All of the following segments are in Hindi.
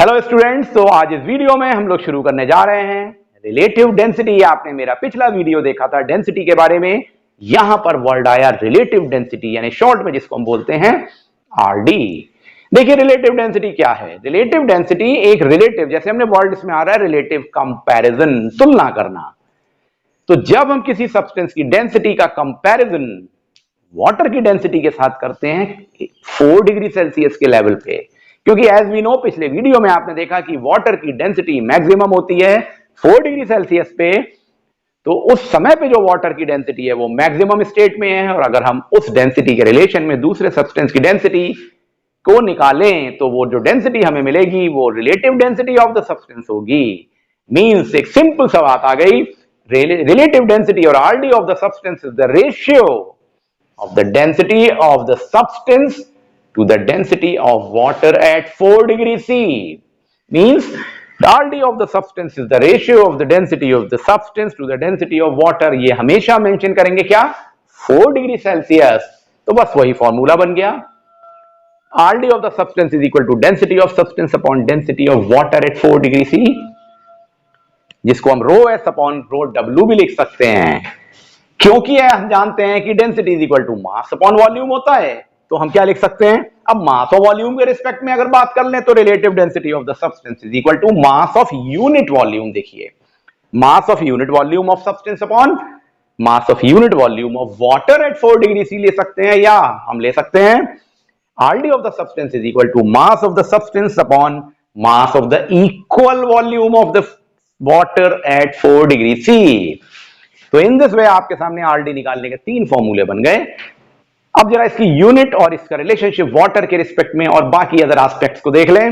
हेलो स्टूडेंट्स, तो आज इस वीडियो में हम लोग शुरू करने जा रहे हैं रिलेटिव डेंसिटी। आपने मेरा पिछला वीडियो देखा था डेंसिटी के बारे में। यहां पर वर्ड आया रिलेटिव डेंसिटी, यानी शॉर्ट में जिसको हम बोलते हैं आरडी। देखिए रिलेटिव डेंसिटी क्या है। रिलेटिव डेंसिटी एक रिलेटिव, जैसे हमने वर्ड इसमें आ रहा है रिलेटिव कंपैरिजन, तुलना करना। तो जब हम किसी सब्सटेंस की डेंसिटी का कंपैरिजन वाटर की डेंसिटी के साथ करते हैं 4 डिग्री सेल्सियस के लेवल पे, क्योंकि एज वी नो पिछले वीडियो में आपने देखा कि वाटर की डेंसिटी मैक्सिमम होती है 4 डिग्री सेल्सियस पे, तो उस समय पे जो वाटर की डेंसिटी है वो मैक्सिमम स्टेट में है। और अगर हम उस डेंसिटी के रिलेशन में दूसरे सब्सटेंस की डेंसिटी को निकालें तो वो जो डेंसिटी हमें मिलेगी वो relative density of the substance होगी। मींस एक सिंपल सा बात आ गई, रिलेटिव डेंसिटी और RD of the substance is the ratio of the density of the substance to the density of water at 4 degrees C. Means the RD of the substance is the ratio of the density of the substance to the density of water. ये हमेशा मेंशन करेंगे क्या? 4 डिग्री सेल्सियस। तो बस वही फॉर्मूला बन गया। RD of the substance is equal to density of substance upon density of water at 4 degree C, जिसको हम rho S upon rho W भी लिख सकते हैं। क्योंकि हम जानते हैं कि density is equal to mass upon volume होता है, तो हम क्या लिख सकते हैं? अब मास और वॉल्यूम के रिस्पेक्ट में अगर बात कर लें तो relative density of the substance is equal to mass of unit volume. देखिए mass of unit volume of substance upon mass of unit volume of water at 4 degree C ले सकते हैं, या हम ले सकते हैं RD of the substance is equal to mass of the substance upon mass of the equal volume of the water at 4 degree C. तो इन दिस वे आपके सामने आरडी निकालने के 3 फॉर्मूले बन गए। अब जरा इसकी यूनिट और इसका रिलेशनशिप वाटर के रिस्पेक्ट में और बाकी अदर एस्पेक्ट्स को देख लें।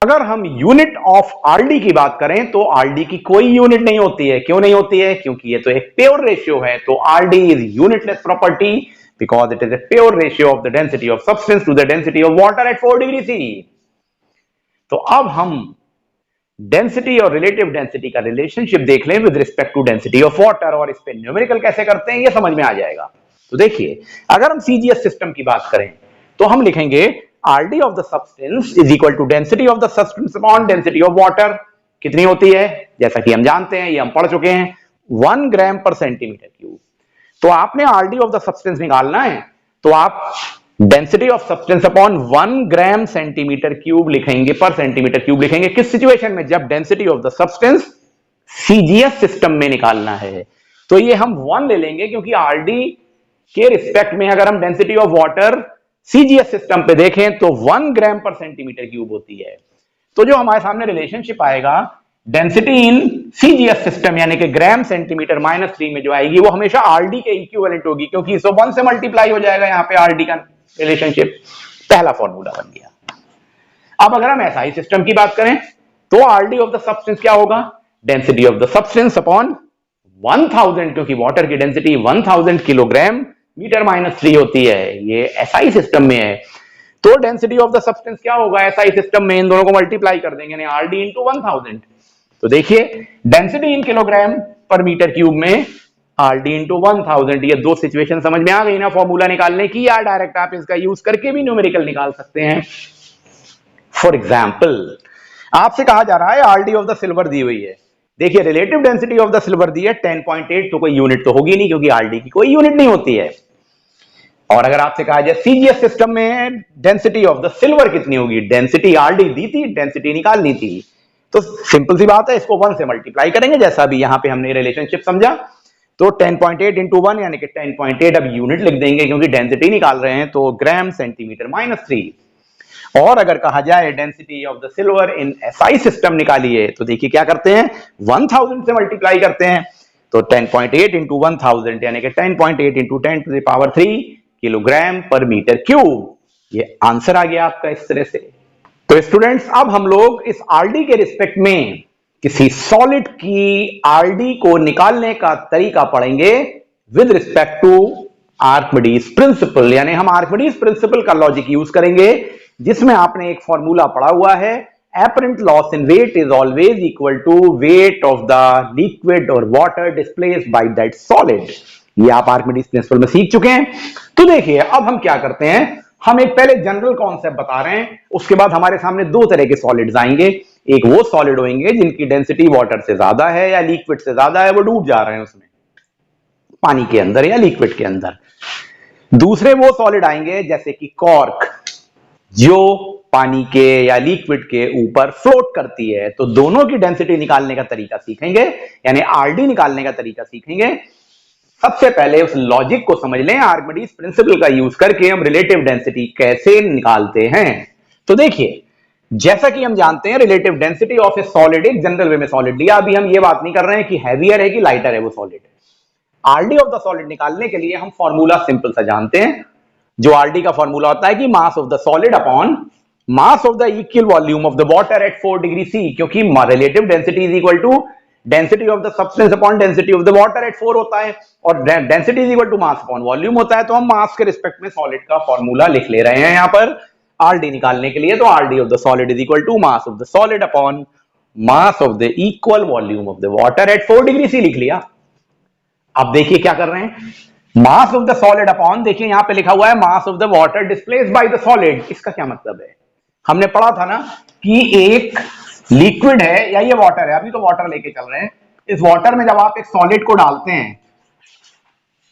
अगर हम यूनिट ऑफ आरडी की बात करें तो आरडी की कोई यूनिट नहीं होती है। क्यों नहीं होती है? क्योंकि ये तो एक प्योर रेशियो है। तो RD is unitless property because it is a pure ratio of the density of substance to the density of water at 4 degree C. तो अब हम डेंसिटी और रिलेटिव डेंसिटी का रिलेशनशिप देख लें with respect to density of water, और इस पे न्यूमेरिकल कैसे करते हैं ये समझ में आ जाएगा। तो देखिए अगर हम सीजीएस सिस्टम की बात करें तो हम लिखेंगे RD of the substance is equal to density of the substance upon density of water. कितनी होती है? जैसा कि हम जानते हैं, ये हम पढ़ चुके हैं, 1 ग्राम पर सेंटीमीटर क्यूब। तो आपने आरडी ऑफ द सब्सटेंस निकालना है तो आप density of substance upon 1 gram centimetre cube लिखेंगे, पर सेंटीमीटर क्यूब लिखेंगे। किस सिचुएशन में? जब density of the substance CGS system में निकालना है। तो ये हम 1 ले लेंगे क्योंकि आरडी के रिस्पेक्ट में अगर हम density of water CGS system पे देखें तो 1 ग्राम पर सेंटीमीटर क्यूब होती है। तो जो हमारे सामने रिलेशनशिप आएगा डेंसिटी इन सीजीएस सिस्टम यानी कि ग्राम सेंटीमीटर -3 में जो आएगी वो हमेशा आरडी के इक्विवेलेंट होगी, क्योंकि 1 से मल्टीप्लाई हो जाएगा यहाँ पे आरडी का रिलेशनशिप। पहला फॉर्मूला बन गया। अब अगर हम एसआई सिस्टम की बात करें तो आरडी ऑफ द सब्सटेंस क्या होगा? Density of the substance upon 1000, क्योंकि वाटर की डेंसिटी 1000 किलोग्राम मीटर -3 होती है। ये एसआई सिस्टम में है। तो डेंसिटी ऑफ द सब्सटेंस क्या होगा एसआई सिस्टम में? इन दोनों को मल्टीप्लाई कर देंगे, यानी आरडी इंटू 1000। तो देखिए density in kilogram per metre cube में आरडी इंटू 1000। ये 2 सिचुएशन समझ में आ गई ना फॉर्मूला निकालने की, या डायरेक्ट आप इसका यूज करके भी न्यूमेरिकल निकाल सकते हैं। फॉर एग्जाम्पल आपसे कहा जा रहा है आरडी ऑफ द सिल्वर दी हुई है। देखिए relative density of the silver दी है 10.8, तो कोई यूनिट तो होगी नहीं क्योंकि आरडी की कोई यूनिट नहीं होती है। और अगर आपसे कहा जाए सीजीएस सिस्टम में डेंसिटी ऑफ द सिल्वर कितनी होगी? डेंसिटी आरडी दी थी, डेंसिटी निकालनी थी, तो सिंपल सी बात है, इसको 1 से मल्टीप्लाई करेंगे जैसा भी यहां पे हमने रिलेशनशिप समझा। तो 10.8 इंटू 1 यानी कि 10.8, अब यूनिट लिख देंगे क्योंकि डेंसिटी निकाल रहे हैं, तो ग्राम सेंटीमीटर -3। और अगर कहा जाए density of the silver in SI system निकालिए तो देखिए क्या करते हैं, 1000 से मल्टीप्लाई करते हैं। तो 10.8 इंटू 1000 यानी कि 10.8 into 10 to the power 3 kilogram per metre cube. ये आंसर आ गया आपका इस तरह से। तो स्टूडेंट्स अब हम लोग इस आरडी के रिस्पेक्ट में किसी सॉलिड की आरडी को निकालने का तरीका पढ़ेंगे with respect to Archimedes principle, यानी हम आर्किमिडीज प्रिंसिपल का लॉजिक यूज करेंगे, जिसमें आपने एक फॉर्मूला पढ़ा हुआ है, apparent loss in weight is always equal to weight of the liquid or water displaced by that solid। ये आप आर्किमिडीज प्रिंसिपल में सीख चुके हैं। तो देखिए अब हम क्या करते हैं, हम एक पहले जनरल कॉन्सेप्ट बता रहे हैं, उसके बाद हमारे सामने 2 तरह के सॉलिड्स आएंगे। एक वो सॉलिड होंगे जिनकी डेंसिटी वाटर से ज्यादा है या लिक्विड से ज्यादा है, वो डूब जा रहे हैं उसमें, पानी के अंदर या लिक्विड के अंदर। दूसरे वो सॉलिड आएंगे जैसे कि कॉर्क, जो पानी के या लिक्विड के ऊपर फ्लोट करती है। तो दोनों की डेंसिटी निकालने का तरीका सीखेंगे, यानी आरडी निकालने का तरीका सीखेंगे। सबसे पहले उस लॉजिक को समझ लें, आर्किमिडीज प्रिंसिपल का यूज करके हम रिलेटिव डेंसिटी कैसे निकालते हैं। तो देखिए, जैसा कि हम जानते हैं relative density of A solid, एक जनरल वे में सॉलिड लिया, अभी हम ये बात नहीं कर रहे हैं कि हैवियर है कि लाइटर है वो solid. RD of the solid निकालने के लिए हम फॉर्मूला सिंपल सा जानते हैं, जो आरडी का फॉर्मूला होता है कि mass of the solid upon mass of the equal volume of the water at 4 degree C, क्योंकि relative density is equal to density of the substance upon density of the water at 4 होता है, और density is equal to mass upon volume होता है। तो हम मास के रिस्पेक्ट में सॉलिड का फॉर्मूला लिख ले रहे हैं यहां पर आरडी निकालने के लिए। तो RD of the solid is equal to mass of the solid upon mass of the equal volume of the water at 4 degree C लिख लिया। अब देखिए क्या कर रहे हैं, mass of the solid upon, देखिए यहां पे लिखा हुआ है mass of the water displaced by the solid. इसका क्या मतलब है, हमने पढ़ा था ना कि एक लिक्विड है या ये वाटर है, अभी तो वाटर लेके चल रहे हैं। इस वाटर में जब आप एक सॉलिड को डालते हैं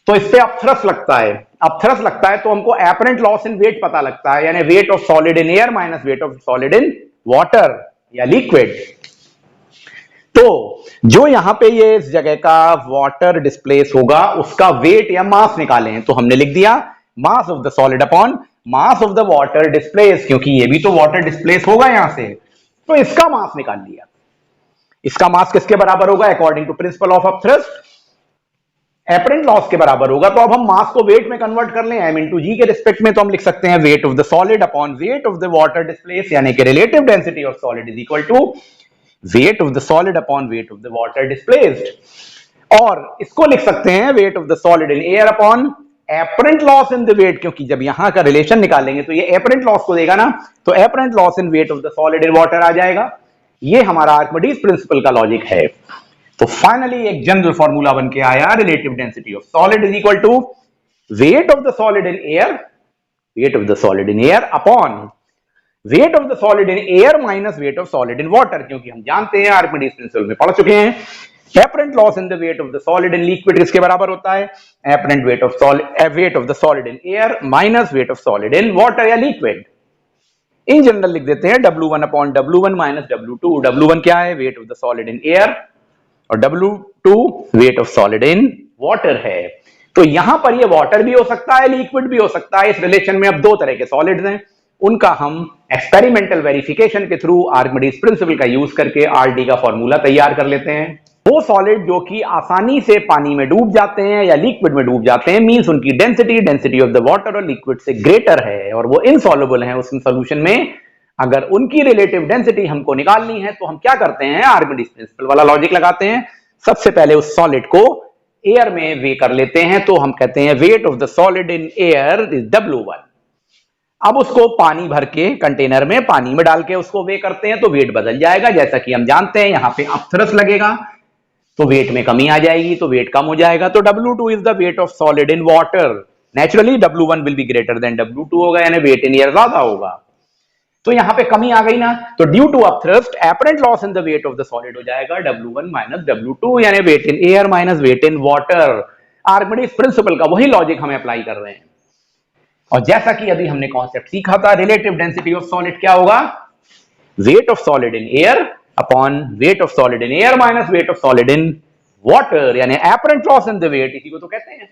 तो इस पे अपथ्रस्ट लगता है, अपथ्रस्ट लगता है तो हमको एपरेंट लॉस इन वेट पता लगता है, यानी wait of solid in air minus weight of solid in water या लिक्विड। तो जो यहां पे ये इस जगह का वाटर डिस्प्लेस होगा उसका वेट या मास निकालें, तो हमने लिख दिया मास of the solid upon mass of the water displace, क्योंकि ये भी तो वाटर डिस्प्लेस होगा यहां से, तो इसका मास निकाल लिया। इसका मास किसके बराबर होगा, according to principle of upthrust apparent loss के बराबर होगा। तो अब हम मास को वेट में कन्वर्ट कर लें m इंटू जी के रिस्पेक्ट में, तो हम लिख सकते हैं weight of the solid upon weight of the water displace, यानी कि relative density of solid is equal to weight of the solid upon weight of the water displaced. और इसको लिख सकते हैं weight of the solid in air upon apparent loss in the weight, क्योंकि जब यहां का रिलेशन निकालेंगे तो ये एपरेंट लॉस को देगा ना, तो apparent loss in weight of the solid in water आ जाएगा। ये हमारा आर्किमिडीज प्रिंसिपल का लॉजिक है। तो फाइनली एक जनरल फॉर्मूला बन के आया, relative density of solid is equal to weight of the solid in air, weight of the solid in air upon weight of the solid in air minus weight of solid in water, क्योंकि हम जानते हैं आर्किमिडीज प्रिंसिपल में पढ़ चुके हैं, apparent loss in the weight of the solid in liquid किसके बराबर होता है, apparent wait of solid wait of the solid in air minus weight of solid in water या लिक्विड। इन जनरल लिख देते हैं W1 upon W1 minus W2। W1 क्या है, wait of the solid in air, और W2 wait of solid in water है। तो यहां पर ये वाटर भी हो सकता है, लिक्विड भी हो सकता है। इस रिलेशन में अब दो तरह के सॉलिड्स हैं, उनका हम एक्सपेरिमेंटल वेरिफिकेशन के थ्रू आर्किमिडीज प्रिंसिपल का यूज करके आरडी का फॉर्मूला तैयार कर लेते हैं। वो सॉलिड जो कि आसानी से पानी में डूब जाते हैं या लिक्विड में डूब जाते हैं, मींस उनकी डेंसिटी ऑफ द वाटर और लिक्विड से ग्रेटर है और वो इनसॉल्युबल है उस सॉल्यूशन में। अगर उनकी रिलेटिव डेंसिटी हमको निकालनी है तो हम क्या करते हैं, आर्किमिडीज प्रिंसिपल वाला लॉजिक लगाते हैं। सबसे पहले उस सॉलिड को एयर में वे कर लेते हैं, तो हम कहते हैं weight of the solid in air is W1। अब उसको पानी भर के कंटेनर में पानी में डाल के उसको वे करते हैं तो वेट बदल जाएगा, जैसा कि हम जानते हैं यहां पे अपथ्रस्ट लगेगा तो वेट में कमी आ जाएगी, तो वेट कम हो जाएगा। तो W2 is the weight of solid in water. Naturally W1 will be greater than W2 होगा, यानी वेट इन एयर ज्यादा होगा। तो यहां पे कमी आ गई ना, तो due to upthrust apparent loss in the weight of the solid हो जाएगा W1 माइनस W2, यानी weight in air minus weight in water. Archimedes principle का वही लॉजिक हमें अप्लाई कर रहे हैं। और जैसा कि अभी हमने कॉन्सेप्ट सीखा था, रिलेटिव डेंसिटी ऑफ सॉलिड क्या होगा, weight of solid in air upon weight of solid in air minus weight of solid in water, यानी apparent loss in the weight, इसी को तो कहते हैं।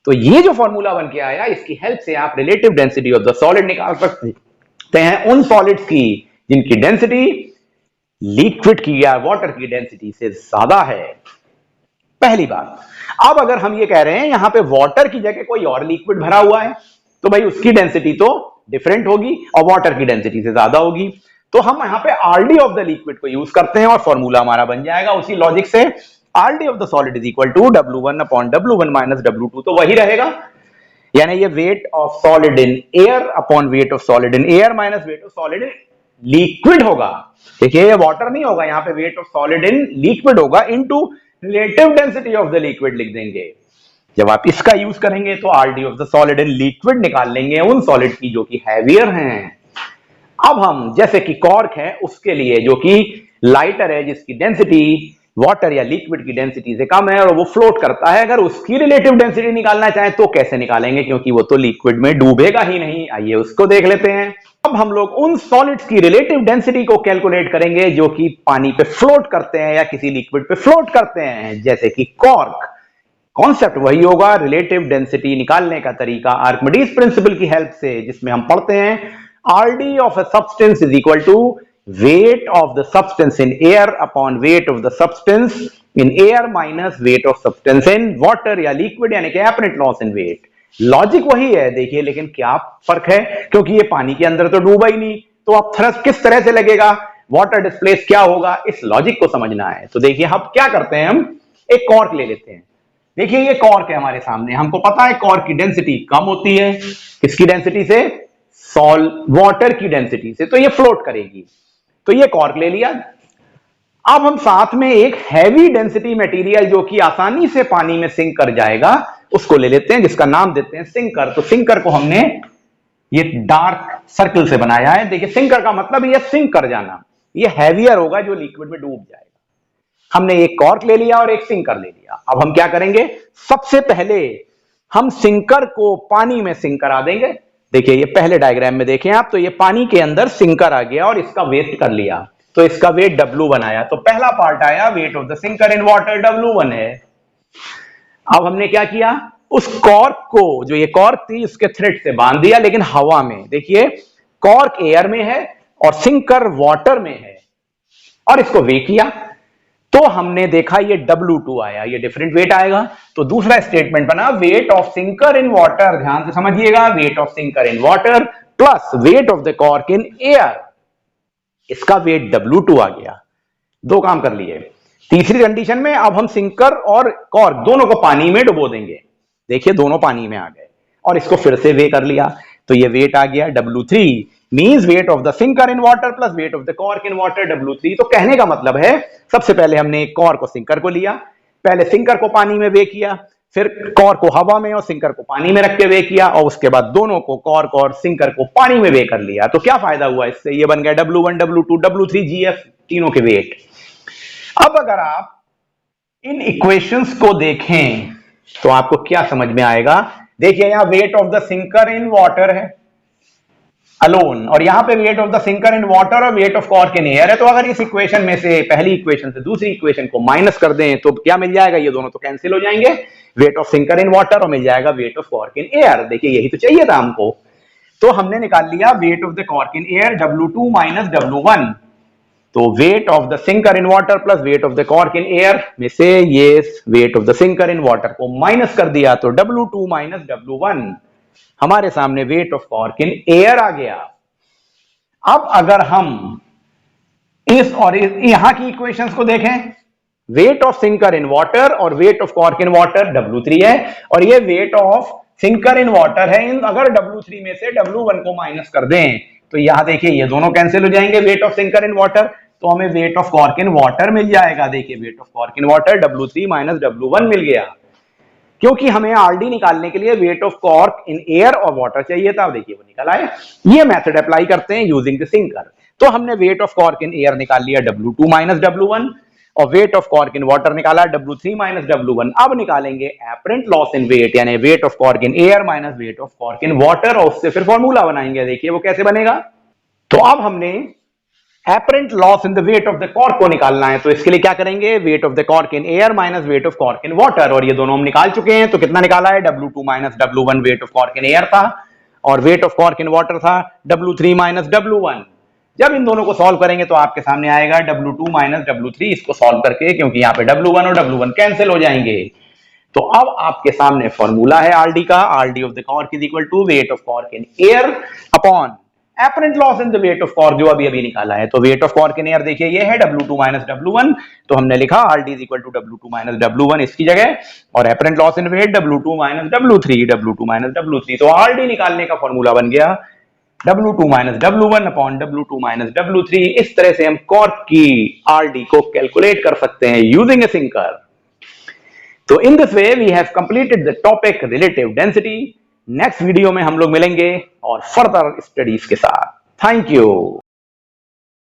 तो ये जो फॉर्मूला बन के आया, इसकी हेल्प से आप relative density of the solid निकाल सकते हैं उन सॉलिड्स की जिनकी डेंसिटी लिक्विड की या वाटर की डेंसिटी से ज्यादा है। पहली बात। अब अगर हम ये कह रहे हैं यहां पे वाटर की जगह कोई और लिक्विड भरा हुआ है, तो भाई उसकी डेंसिटी तो डिफरेंट होगी और वाटर की डेंसिटी से ज्यादा होगी। तो हम यहां पे आरडी ऑफ द लिक्विड को यूज करते हैं और फॉर्मूला हमारा बन जाएगा उसी लॉजिक से, RD of the solid is equal to W1 upon W1 minus W2, तो वही रहेगा, यानी ये weight of solid in air upon weight of solid in air minus weight of solid in liquid होगा। देखिए ये वाटर नहीं होगा, यहां पे weight of solid in liquid होगा into relative density of the liquid लिख देंगे। जब आप इसका यूज करेंगे तो RD of the solid in liquid निकाल लेंगे उन सॉलिड की जो कि हैवियर हैं। अब हम जैसे कि कॉर्क है उसके लिए जो कि लाइटर है, जिसकी डेंसिटी वाटर या लिक्विड की डेंसिटी से कम है और वो फ्लोट करता है, अगर उसकी रिलेटिव डेंसिटी निकालना चाहें तो कैसे निकालेंगे, क्योंकि वो तो लिक्विड में डूबेगा ही नहीं। आइए उसको देख लेते हैं। अब हम लोग उन सॉलिड्स की रिलेटिव डेंसिटी को कैलकुलेट करेंगे जो कि पानी पे फ्लोट करते हैं या किसी लिक्विड पे फ्लोट करते हैं, जैसे कि कॉर्क। कॉन्सेप्ट वही होगा, रिलेटिव डेंसिटी निकालने का तरीका आर्किमिडीज प्रिंसिपल की हेल्प से, जिसमें हम पढ़ते हैं RD of a substance is equal to weight of the substance in air upon weight of the substance in air minus weight of substance in water या liquid, यानी कि apparent loss in weight। Logic वही है देखिए, लेकिन क्या फर्क है, क्योंकि ये पानी के अंदर तो डूबा ही नहीं, तो अब थ्रस्ट किस तरह से लगेगा, वाटर डिस्प्लेस क्या होगा, इस लॉजिक को समझना है। तो देखिए अब क्या करते हैं, हम एक कॉर्क ले लेते हैं। देखिए ये कॉर्क है हमारे सामने, हमको पता है कॉर्क की डेंसिटी कम होती है, किसकी डेंसिटी से, वाटर की डेंसिटी से, तो ये फ्लोट करेगी। तो ये कॉर्क ले लिया। अब हम साथ में एक हैवी डेंसिटी मटेरियल जो कि आसानी से पानी में सिंक कर जाएगा उसको ले लेते हैं, जिसका नाम देते हैं सिंकर। तो सिंकर को हमने ये डार्क सर्कल से बनाया है। देखिए सिंकर का मतलब ये सिंक कर जाना, ये हैवियर होगा जो लिक्विड में डूब जाएगा। हमने एक कॉर्क ले लिया और एक सिंकर ले लिया। अब हम क्या करेंगे, सबसे पहले हम सिंकर को पानी में सिंक करा देंगे। देखिए ये पहले डायग्राम में देखें आप, तो ये पानी के अंदर सिंकर आ गया और इसका वेट कर लिया, तो इसका वेट W1 आया। तो पहला पार्ट आया wait of the sinker in water, W1 है। अब हमने क्या किया, उस कॉर्क को, जो ये कॉर्क थी उसके थ्रेड से बांध दिया, लेकिन हवा में। देखिए कॉर्क एयर में है और सिंकर वाटर में है, और इसको वे किया तो हमने देखा ये W2 आया, ये डिफरेंट वेट आएगा। तो दूसरा स्टेटमेंट बना wait of sinker in water, ध्यान से समझिएगा, wait of sinker in water plus weight of the cork in air, इसका वेट W2 आ गया। दो काम कर लिए। तीसरी कंडीशन में अब हम सिंकर और कॉर्क दोनों को पानी में डुबो देंगे। देखिए दोनों पानी में आ गए और इसको फिर से वे कर लिया, तो ये वेट आ गया W3, means wait of the sinker in water plus weight of the cork in water, W3। तो कहने का मतलब है सबसे पहले हमने कॉर्क को सिंकर को लिया, पहले सिंकर को पानी में वे किया, फिर कॉर्क को हवा में और सिंकर को पानी में रख के वे किया, और उसके बाद दोनों को, कॉर्क और सिंकर को, पानी में वे कर लिया। तो क्या फायदा हुआ इससे, ये बन गया W1, W2, W3, GF, तीनों के वेट। अब अगर आप इन इक्वेशंस को देखें तो आपको क्या समझ में आएगा। देखिए यहां weight of the sinker in water है अलोन, और यहां पे weight of the sinker in water और weight of cork in air है। तो अगर इस इक्वेशन में से, पहली इक्वेशन से दूसरी इक्वेशन को माइनस कर दें तो क्या मिल जाएगा, ये दोनों तो कैंसिल हो जाएंगे, weight of sinker in water और मिल जाएगा wait of cork in air. देखिए यही तो चाहिए था हमको। तो हमने निकाल लिया weight of the cork in air W2 minus W1। तो weight of the sinker in water plus weight of the cork in air में से ये weight of the sinker in water को माइनस कर दिया, तो W2 माइनस W1, हमारे सामने weight of cork in air आ गया। अब अगर हम इस और यहां की इक्वेशंस को देखें, weight of sinker in water और weight of cork in water W3 है, और ये weight of sinker in water है। अगर W3 में से W1 को माइनस कर दें तो यहां देखिए ये दोनों कैंसिल हो जाएंगे, weight of sinker in water, तो हमें weight of cork in water मिल जाएगा। देखिए weight of cork in water W3 minus W1 मिल गया, क्योंकि हमें आरडी निकालने के लिए weight of cork in air और वाटर चाहिए था। देखिए वो निकल आए। ये मेथड अप्लाई करते हैं यूजिंग द सिंकर। तो हमने wait of cork in air निकाल लिया W2 माइनस W1, और weight of cork in water निकाला W3 माइनस W1। अब निकालेंगे एपरेंट लॉस इन वेट, यानी wait of cork in air minus weight of cork in water, और उससे फिर फॉर्मूला बनाएंगे। देखिए वो कैसे बनेगा। तो अब हमने apparent loss in the weight of the cork को निकालना है, तो इसके लिए क्या करेंगे, wait of the cork in air minus weight of cork in water, और ये दोनों हम निकाल चुके हैं। तो कितना निकाला है, W2 minus W1 wait of cork in air था, और weight of cork in water था W3 माइनस W1। जब इन दोनों को सॉल्व करेंगे तो आपके सामने आएगा W2 माइनस W3, इसको सॉल्व करके, क्योंकि यहाँ पे W1 और W1 कैंसिल हो जाएंगे। तो अब आपके सामने फॉर्मूला है आरडी का, RD of the cork is equal to weight of cork in air upon apparent loss in the weight of cork, जो अभी निकाला है। तो weight of cork in air देखिए ये है W2 माइनस W1, तो हमने लिखा RD is equal to W2 minus W1 इसकी जगह, और apparent loss in weight W2 minus W3 minus W3। तो आरडी निकालने का फॉर्मूला बन गया W2 minus W1 upon W2 minus W3। इस तरह से हम कॉर्क की आरडी को कैलकुलेट कर सकते हैं यूजिंग ए सिंकर। तो in this way we have completed the topic relative density. Next video में हम लोग मिलेंगे और फर्दर स्टडीज के साथ। Thank you.